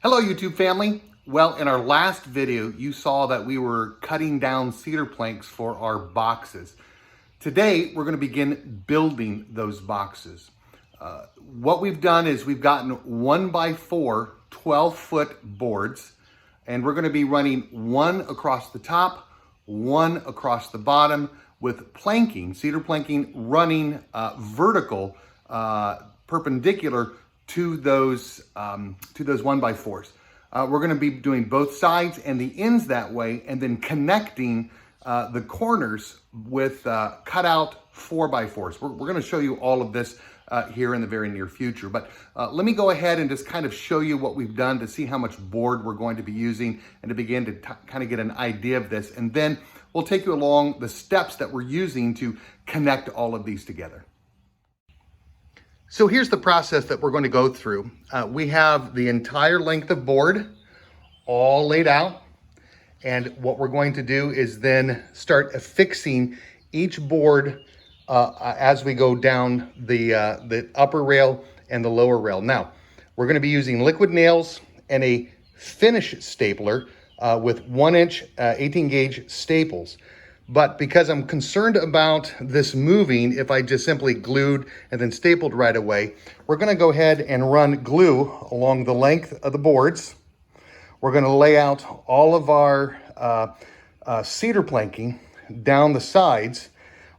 Hello YouTube family. Well, in our last video, you saw that we were cutting down cedar planks for our boxes. Today, we're going to begin building those boxes. What we've done is we've gotten 1x4 12-foot boards, and we're going to be running one across the top, one across the bottom with planking, cedar planking running vertical, perpendicular to those 1x4s. We're going to be doing both sides and the ends that way, and then connecting the corners with cutout 4x4s. We're going to show you all of this here in the very near future. But let me go ahead and just kind of show you what we've done to see how much board we're going to be using and to begin to kind of get an idea of this. And then we'll take you along the steps that we're using to connect all of these together. So here's the process that we're going to go through. We have the entire length of board all laid out. And what we're going to do is then start affixing each board as we go down the upper rail and the lower rail. Now, we're going to be using liquid nails and a finish stapler with 1-inch 18-gauge staples. But because I'm concerned about this moving, if I just simply glued and then stapled right away, we're going to go ahead and run glue along the length of the boards. We're going to lay out all of our cedar planking down the sides.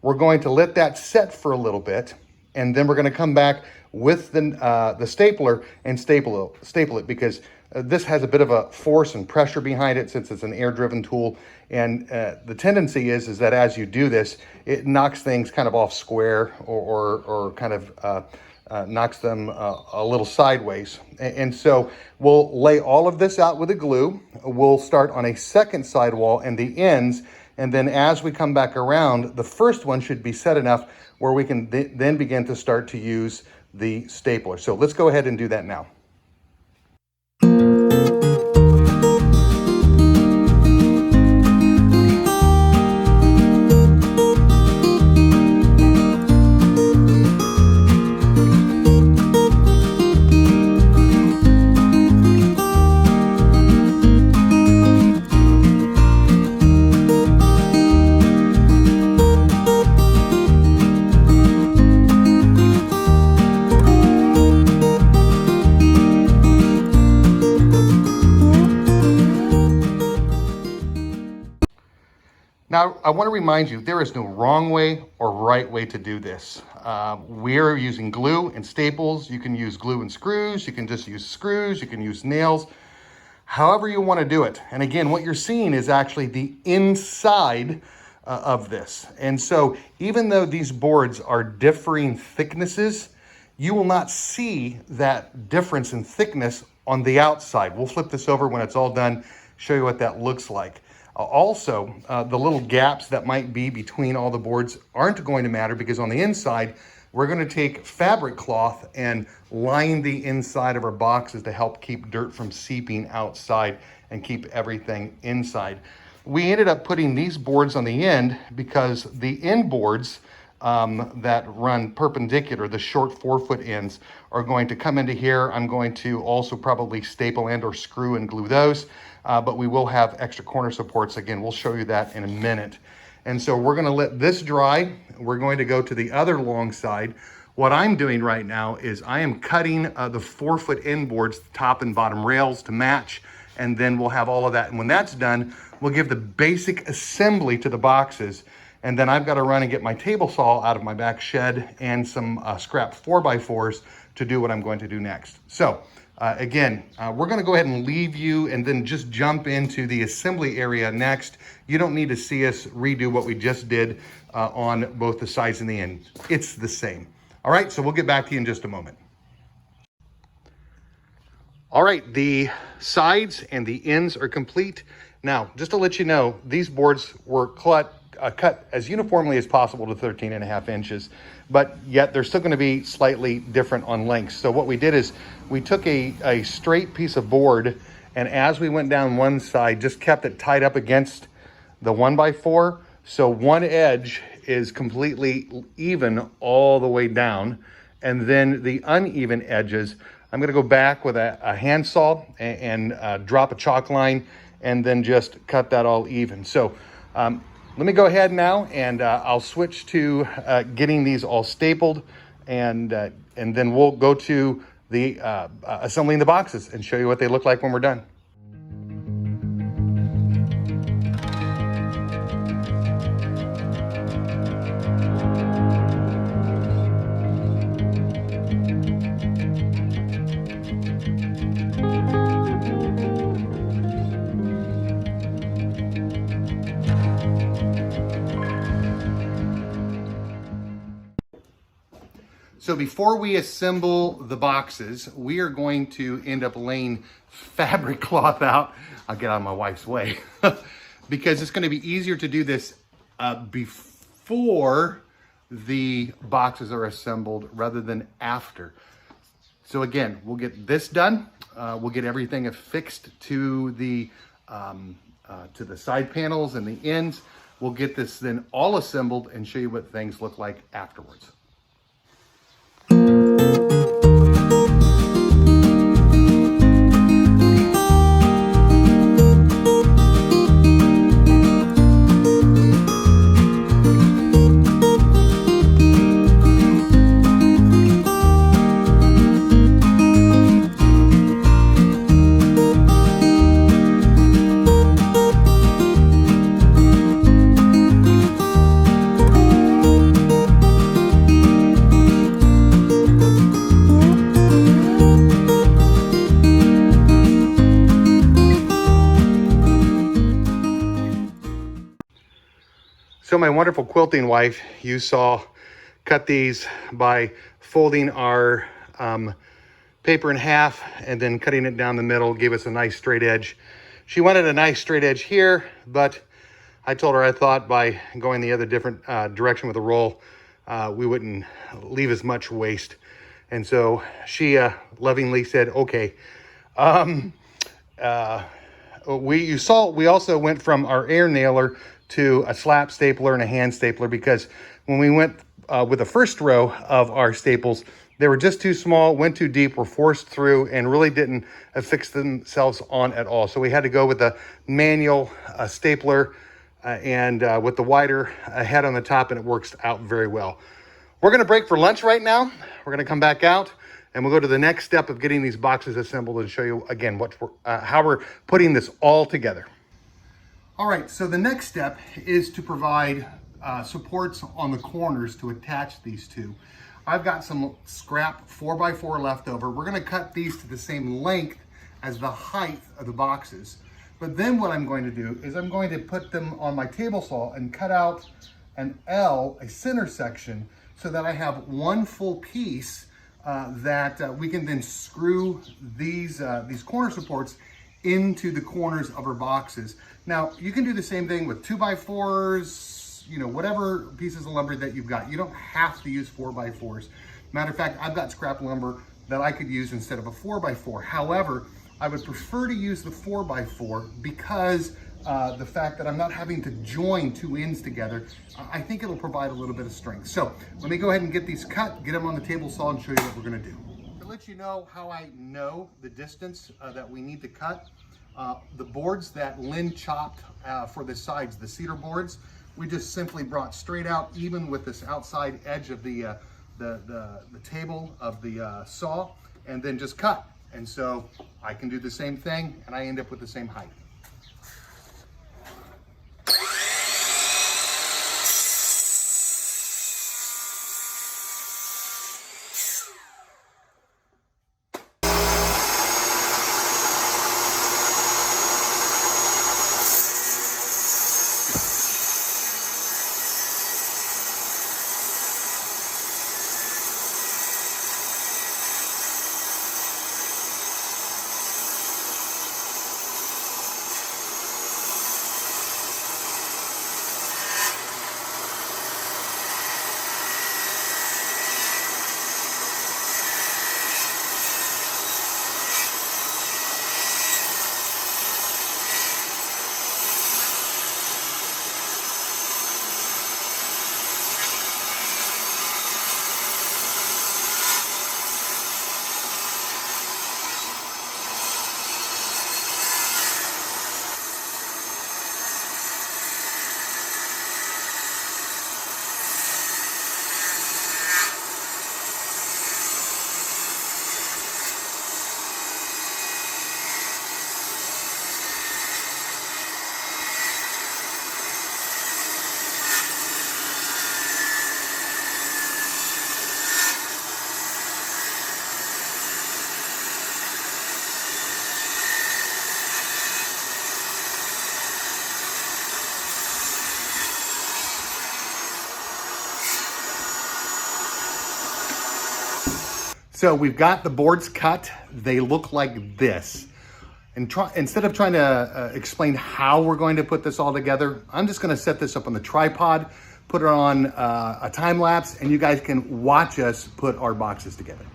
We're going to let that set for a little bit, and then we're going to come back with the stapler and staple it because this has a bit of a force and pressure behind it since it's an air-driven tool. And the tendency is that as you do this, it knocks things kind of off square or kind of knocks them a little sideways. And so we'll lay all of this out with the glue. We'll start on a second sidewall and the ends. And then as we come back around, the first one should be set enough where we can then begin to start to use the stapler. So let's go ahead and do that now. Now, I want to remind you, there is no wrong way or right way to do this. We're using glue and staples. You can use glue and screws. You can just use screws. You can use nails. However you want to do it. And again, what you're seeing is actually the inside of this. And so even though these boards are differing thicknesses, you will not see that difference in thickness on the outside. We'll flip this over when it's all done, show you what that looks like. Also, the little gaps that might be between all the boards aren't going to matter because on the inside, we're going to take fabric cloth and line the inside of our boxes to help keep dirt from seeping outside and keep everything inside. We ended up putting these boards on the end because the end boards that run perpendicular, the short 4-foot ends, are going to come into here. I'm going to also probably staple and or screw and glue those. But we will have extra corner supports. Again, we'll show you that in a minute. And so we're going to let this dry. We're going to go to the other long side. What I'm doing right now is I am cutting the 4-foot end boards, top and bottom rails to match, and then we'll have all of that. And when that's done, we'll give the basic assembly to the boxes. And then I've got to run and get my table saw out of my back shed and some scrap 4x4s to do what I'm going to do next. So again, we're going to go ahead and leave you and then just jump into the assembly area next. You don't need to see us redo what we just did on both the sides and the end. It's the same. All right, so we'll get back to you in just a moment. All right, the sides and the ends are complete. Now, just to let you know, these boards were cut as uniformly as possible to 13.5 inches, but yet they're still going to be slightly different on length. So what we did is we took a straight piece of board, and as we went down one side, just kept it tied up against the 1x4. So one edge is completely even all the way down, and then the uneven edges I'm gonna go back with a handsaw and drop a chalk line and then just cut that all even. So let me go ahead now and I'll switch to getting these all stapled, and then we'll go to the assembling the boxes and show you what they look like when we're done. So before we assemble the boxes, we are going to end up laying fabric cloth out. I'll get out of my wife's way because it's going to be easier to do this before the boxes are assembled rather than after. So again, we'll get this done. We'll get everything affixed to the side panels and the ends. We'll get this then all assembled and show you what things look like afterwards. So my wonderful quilting wife, you saw, cut these by folding our paper in half and then cutting it down the middle, gave us a nice straight edge. She wanted a nice straight edge here, but I told her I thought by going the other different direction with the roll, we wouldn't leave as much waste. And so she lovingly said, okay. We also went from our air nailer to a slap stapler and a hand stapler, because when we went with the first row of our staples, they were just too small, went too deep, were forced through, and really didn't affix themselves on at all. So we had to go with the manual stapler and with the wider head on the top, and it works out very well. We're gonna break for lunch right now. We're gonna come back out and we'll go to the next step of getting these boxes assembled and show you again how we're putting this all together. All right, so the next step is to provide supports on the corners to attach these to. I've got some scrap 4x4 left over. We're gonna cut these to the same length as the height of the boxes. But then what I'm going to do is I'm going to put them on my table saw and cut out an L, a center section, so that I have one full piece that we can then screw these corner supports into the corners of our boxes. Now, you can do the same thing with 2x4s, whatever pieces of lumber that you've got. You don't have to use 4x4s. Matter of fact, I've got scrap lumber that I could use instead of a 4x4. However, I would prefer to use the 4x4 because the fact that I'm not having to join two ends together, I think it'll provide a little bit of strength. So let me go ahead and get these cut, get them on the table saw, and show you what we're gonna do. To let you know how I know the distance that we need to cut, the boards that Lynn chopped for the sides, the cedar boards, we just simply brought straight out, even with this outside edge of the table of the saw, and then just cut. And so I can do the same thing, and I end up with the same height. So we've got the boards cut. They look like this. And instead of trying to explain how we're going to put this all together, I'm just gonna set this up on the tripod, put it on a time lapse, and you guys can watch us put our boxes together.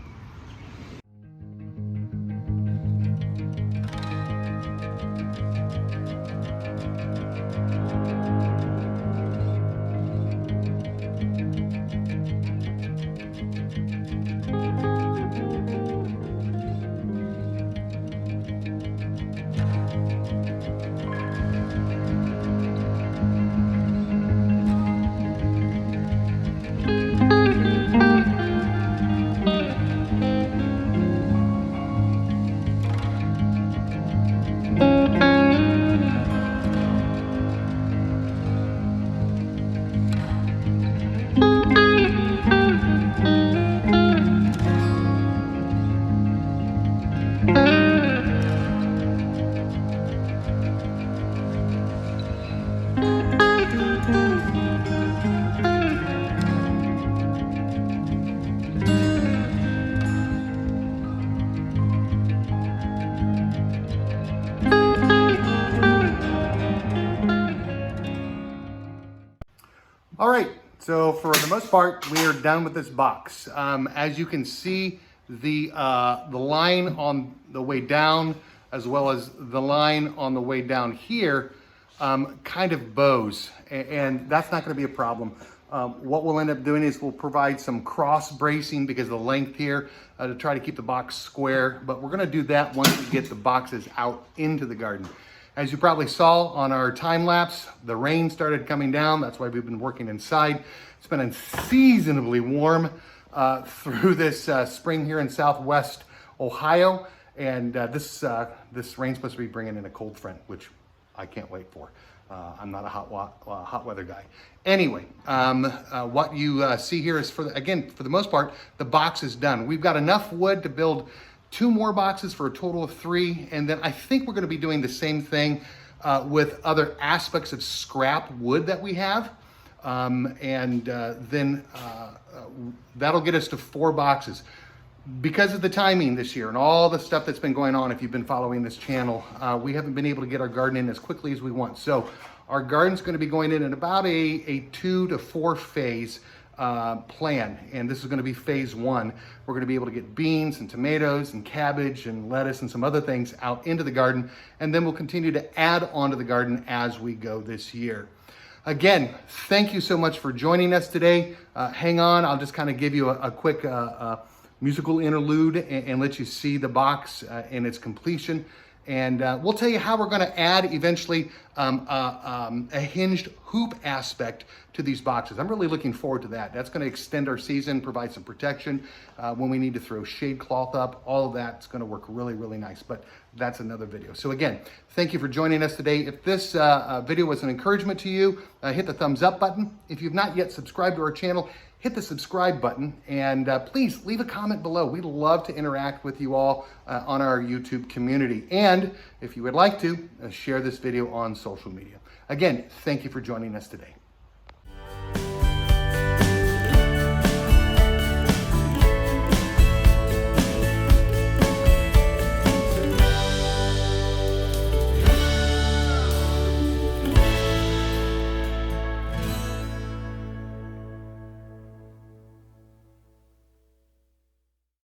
All right, so for the most part, we are done with this box. As you can see, the line on the way down, as well as the line on the way down here, kind of bows, and that's not gonna be a problem. What we'll end up doing is we'll provide some cross bracing because of the length here to try to keep the box square, but we're gonna do that once we get the boxes out into the garden. As you probably saw on our time lapse, the rain started coming down. That's why we've been working inside. It's been unseasonably warm through this spring here in Southwest Ohio. And this rain's supposed to be bringing in a cold front, which I can't wait for. I'm not a hot weather guy. Anyway, what you see here is, for the most part, the box is done. We've got enough wood to build 2 more boxes for a total of 3. And then I think we're gonna be doing the same thing with other aspects of scrap wood that we have. Then that'll get us to 4 boxes. Because of the timing this year and all the stuff that's been going on, if you've been following this channel, we haven't been able to get our garden in as quickly as we want. So our garden's gonna be going in about a 2 to 4 phase plan, and this is going to be phase 1. We're going to be able to get beans and tomatoes and cabbage and lettuce and some other things out into the garden, and then we'll continue to add onto the garden as we go this year. Again, thank you so much for joining us today. Hang on, I'll just kind of give you a quick musical interlude and let you see the box in its completion. And we'll tell you how we're going to add eventually a hinged hoop aspect to these boxes. I'm really looking forward to that. That's going to extend our season, provide some protection when we need to throw shade cloth up. All of that's going to work really, really nice, but that's another video. So again, thank you for joining us today. If this video was an encouragement to you, hit the thumbs up button. If you've not yet subscribed to our channel, hit the subscribe button, and please leave a comment below. We'd love to interact with you all on our YouTube community. And if you would like to, share this video on social media. Again, thank you for joining us today.